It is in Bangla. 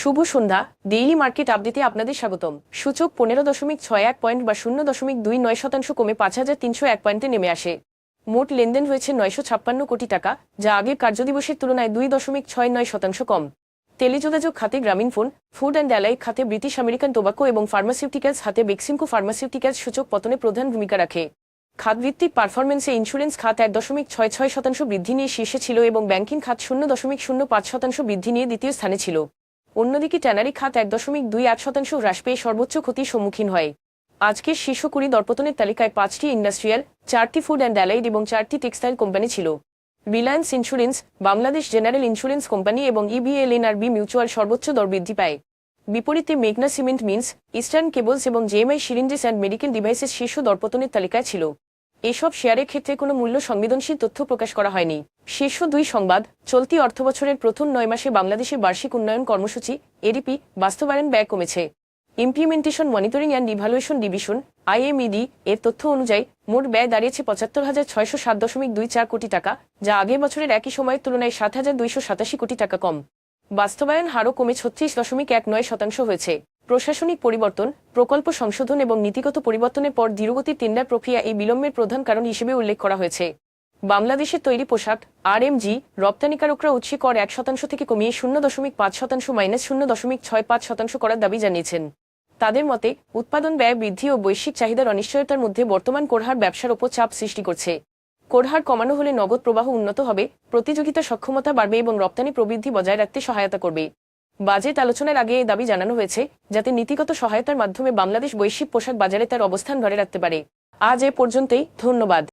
শুভ সন্ধ্যা। ডেইলি মার্কেট আপডেটে আপনাদের স্বাগতম। সূচক 15.61 পয়েন্ট বা 0.29% কমে 5,301 পয়েন্টে নেমে আসে। মোট লেনদেন হয়েছে 956 কোটি টাকা, যা আগের কার্যদিবসের তুলনায় 2.69% কম। টেলিযোগাযোগ খাতে গ্রামীণফোন, ফুড অ্যান্ড অ্যালাইড খাতে ব্রিটিশ আমেরিকান টোবাকো এবং ফার্মাসিউটিক্যালস হাতে বেক্সিমকো ফার্মাসিউটিক্যালস সূচক পতনে প্রধান ভূমিকা রাখে। খাতভিত্তিক পারফরমেন্সে ইন্স্যুরেন্স খাত 1.66% বৃদ্ধি নিয়ে শীর্ষে ছিল এবং ব্যাংকিং খাত 0.05% বৃদ্ধি নিয়ে দ্বিতীয় স্থানে ছিল। অন্যদিকে ট্যানারি খাত 1.21% হ্রাস পেয়ে সর্বোচ্চ ক্ষতির সম্মুখীন হয়। আজকের শীর্ষ 20 দরপতনের তালিকায় 5টি ইন্ডাস্ট্রিয়াল, 4টি ফুড অ্যান্ড অ্যালাইড এবং 4টি টেক্সটাইল কোম্পানি ছিল। Reliance insurance, Bangladesh general insurance company এবং ইবিএলএনআরবি মিউচুয়াল সর্বোচ্চ দর বৃদ্ধি পায়। বিপরীতে মেঘনা সিমেন্ট মিলস, ইস্টার্ন কেবলস এবং জেএমআই সিরিঞ্জেস অ্যান্ড মেডিকেল ডিভাইসেস শীর্ষ দরপতনের তালিকায় ছিল। এসব শেয়ারের ক্ষেত্রে কোনো মূল্য সংবেদনশীল তথ্য প্রকাশ করা হয়নি। শীর্ষ 2 সংবাদ। চলতি অর্থবছরের প্রথম 9 মাসে বাংলাদেশের বার্ষিক উন্নয়ন কর্মসূচি এডিপি বাস্তবায়ন ব্যয় কমেছে। Implementation monitoring and evaluation division IMED এর তথ্য অনুযায়ী মোট ব্যয় দাঁড়িয়েছে ৭৫,৬০৭.24 কোটি টাকা, যা আগের বছরের একই সময়ের তুলনায় ৭,২৮৭ কোটি টাকা কম। বাস্তবায়ন হারও কমে 36.19% হয়েছে। প্রশাসনিক পরিবর্তন, প্রকল্প সংশোধন এবং নীতিগত পরিবর্তনের পর ধীরগতির টেন্ডার প্রক্রিয়া এই বিলম্বের প্রধান কারণ হিসেবে উল্লেখ করা হয়েছে। বাংলাদেশের তৈরি পোশাক আরএমজি রপ্তানিকারকরা উৎসে কর 1% থেকে কমিয়ে 0.5% -0.65% করার দাবি জানিয়েছেন। তাদের মতে, উৎপাদন ব্যয় বৃদ্ধি ও বৈশ্বিক চাহিদার অনিশ্চয়তার মধ্যে বর্তমান করহার ব্যবসার ওপর চাপ সৃষ্টি করছে। করহার কমানো হলে নগদ প্রবাহ উন্নত হবে, প্রতিযোগিতা সক্ষমতা বাড়বে এবং রপ্তানি প্রবৃদ্ধি বজায় রাখতে সহায়তা করবে। বাজেট আলোচনার আগে এই দাবি জানানো হয়েছে, যাতে নীতিগত সহায়তার মাধ্যমে বাংলাদেশ বৈশ্বিক পোশাক বাজারে তার অবস্থান ধরে রাখতে পারে। আজ এ পর্যন্তই, ধন্যবাদ।